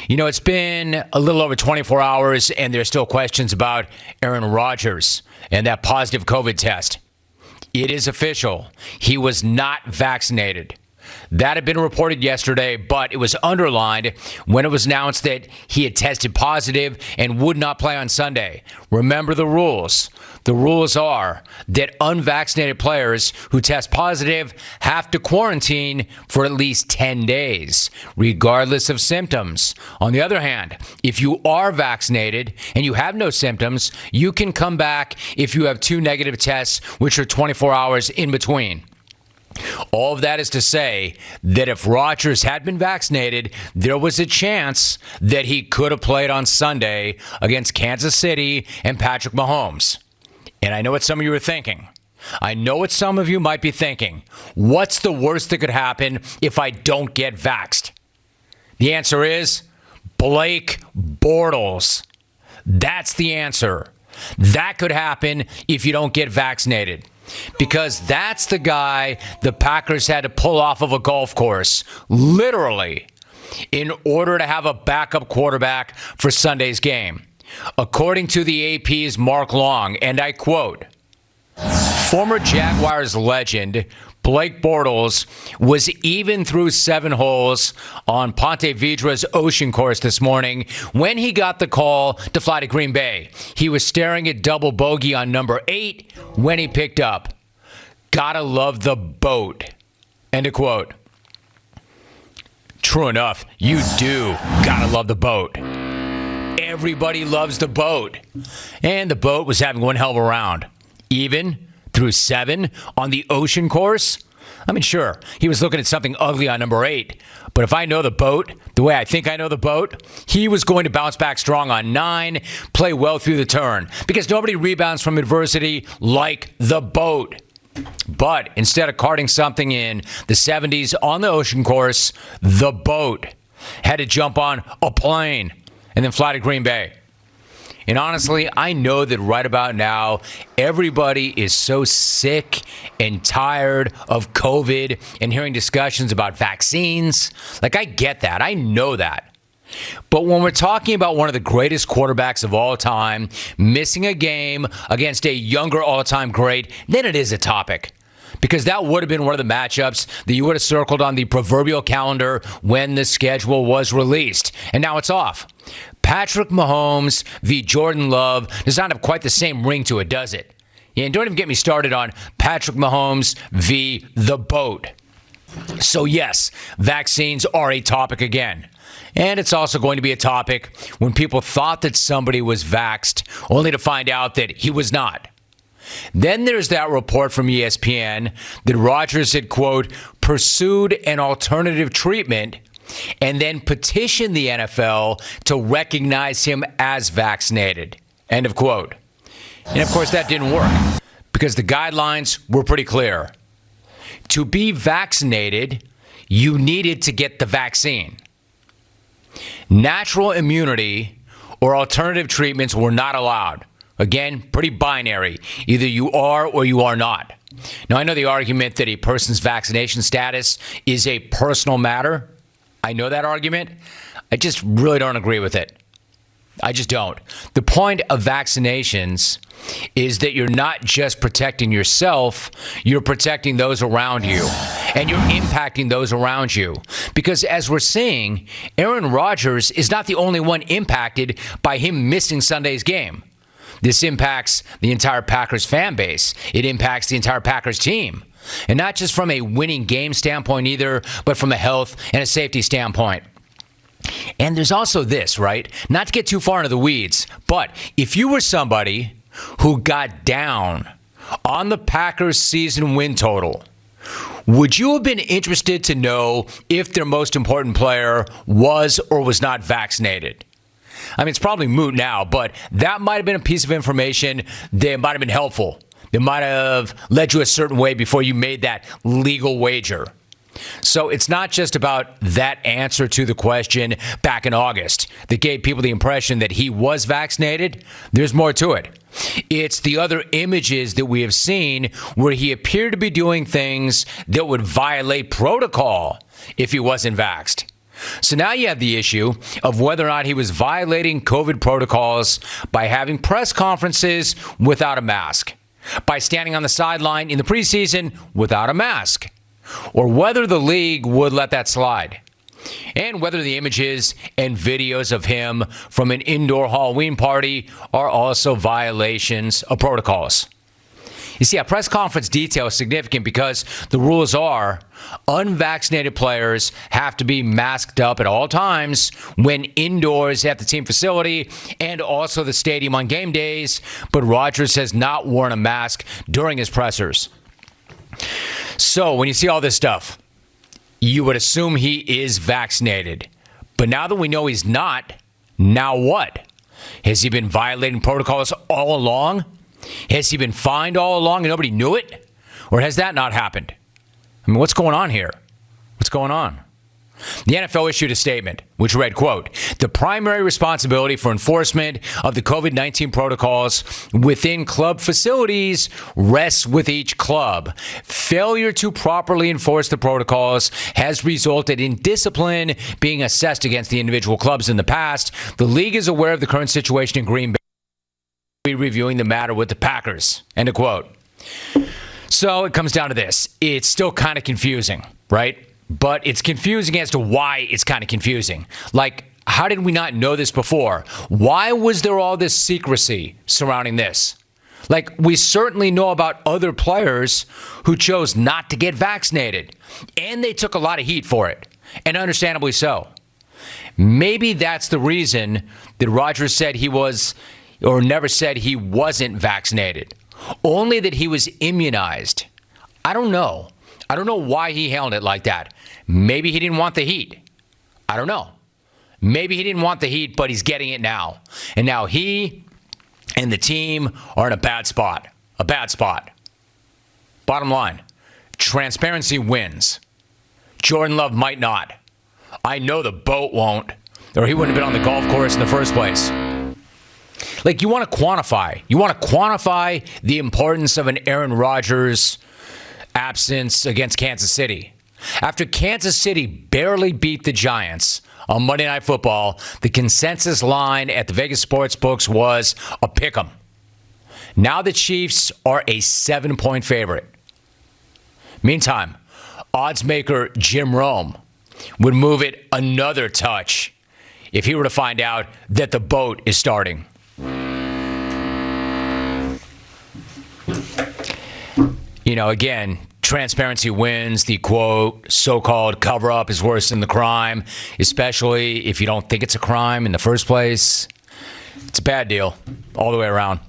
It's been a little over 24 hours, and there's still questions about Aaron Rodgers and that positive COVID test. It is official. He was not vaccinated. That had been reported yesterday, but it was underlined when it was announced that he had tested positive and would not play on Sunday. Remember the rules. The rules are that unvaccinated players who test positive have to quarantine for at least 10 days, regardless of symptoms. On the other hand, if you are vaccinated and you have no symptoms, you can come back if you have 2 negative tests, which are 24 hours in between. All of that is to say that if Rodgers had been vaccinated, there was a chance that he could have played on Sunday against Kansas City and Patrick Mahomes. And I know what some of you are thinking. I know what some of you might be thinking. What's the worst that could happen if I don't get vaxxed? The answer is Blake Bortles. That's the answer. That could happen if you don't get vaccinated. Because that's the guy the Packers had to pull off of a golf course, literally, in order to have a backup quarterback for Sunday's game. According to the AP's Mark Long, and I quote, former Jaguars legend Blake Bortles was even through 7 holes on Ponte Vedra's Ocean Course this morning when he got the call to fly to Green Bay. He was staring at double bogey on number 8 when he picked up. Gotta love the boat. End of quote. True enough, you do gotta love the boat. Everybody loves the boat. And the boat was having one hell of a round. Even through 7 on the Ocean Course? I mean, sure, he was looking at something ugly on number 8. But if I know the boat, the way I think I know the boat, he was going to bounce back strong on 9, play well through the turn. Because nobody rebounds from adversity like the boat. But instead of carting something in the 70s on the Ocean Course, the boat had to jump on a plane and then fly to Green Bay. And honestly, I know that right about now, everybody is so sick and tired of COVID and hearing discussions about vaccines. Like, I get that. I know that. But when we're talking about one of the greatest quarterbacks of all time, missing a game against a younger all-time great, then it is a topic. Because that would have been one of the matchups that you would have circled on the proverbial calendar when the schedule was released. And now it's off. Patrick Mahomes v. Jordan Love does not have quite the same ring to it, does it? And don't even get me started on Patrick Mahomes v. the boat. So yes, vaccines are a topic again. And it's also going to be a topic when people thought that somebody was vaxxed, only to find out that he was not. Then there's that report from ESPN that Rodgers had, quote, pursued an alternative treatment and then petitioned the NFL to recognize him as vaccinated, end of quote. And of course, that didn't work because the guidelines were pretty clear. To be vaccinated, you needed to get the vaccine. Natural immunity or alternative treatments were not allowed. Again, pretty binary. Either you are or you are not. Now, I know the argument that a person's vaccination status is a personal matter. I know that argument. I just really don't agree with it. I just don't. The point of vaccinations is that you're not just protecting yourself, you're protecting those around you, and you're impacting those around you. Because as we're seeing, Aaron Rodgers is not the only one impacted by him missing Sunday's game. This impacts the entire Packers fan base. It impacts the entire Packers team. And not just from a winning game standpoint either, but from a health and a safety standpoint. And there's also this, right? Not to get too far into the weeds, but if you were somebody who got down on the Packers season win total, would you have been interested to know if their most important player was or was not vaccinated? I mean, it's probably moot now, but that might have been a piece of information that might have been helpful. That might have led you a certain way before you made that legal wager. So it's not just about that answer to the question back in August that gave people the impression that he was vaccinated. There's more to it. It's the other images that we have seen where he appeared to be doing things that would violate protocol if he wasn't vaxxed. So now you have the issue of whether or not he was violating COVID protocols by having press conferences without a mask, by standing on the sideline in the preseason without a mask, or whether the league would let that slide, and whether the images and videos of him from an indoor Halloween party are also violations of protocols. You see, a press conference detail is significant because the rules are unvaccinated players have to be masked up at all times when indoors at the team facility and also the stadium on game days, but Rodgers has not worn a mask during his pressers. So when you see all this stuff, you would assume he is vaccinated. But now that we know he's not, now what? Has he been violating protocols all along? Has he been fined all along and nobody knew it? Or has that not happened? I mean, what's going on here? What's going on? The NFL issued a statement which read, quote, "The primary responsibility for enforcement of the COVID-19 protocols within club facilities rests with each club. Failure to properly enforce the protocols has resulted in discipline being assessed against the individual clubs in the past. The league is aware of the current situation in Green Bay. Be reviewing the matter with the Packers." End of quote. So it comes down to this. It's still kind of confusing, right? But it's confusing as to why it's kind of confusing. Like, how did we not know this before? Why was there all this secrecy surrounding this? Like, we certainly know about other players who chose not to get vaccinated, and they took a lot of heat for it, and understandably so. Maybe that's the reason that Rodgers said he was, or never said he wasn't vaccinated, only that he was immunized. I don't know. I don't know why he handled it like that. Maybe he didn't want the heat. I don't know. Maybe he didn't want the heat, but he's getting it now. And now he and the team are in a bad spot. A bad spot. Bottom line, transparency wins. Jordan Love might not. I know the boat won't, or he wouldn't have been on the golf course in the first place. Like, you want to quantify. You want to quantify the importance of an Aaron Rodgers absence against Kansas City. After Kansas City barely beat the Giants on Monday Night Football, the consensus line at the Vegas sportsbooks was a pick'em. Now the Chiefs are a 7-point favorite. Meantime, odds maker Jim Rome would move it another touch if he were to find out that the boat is starting. You know, again, transparency wins. The quote, so-called cover-up is worse than the crime, especially if you don't think it's a crime in the first place. It's a bad deal all the way around.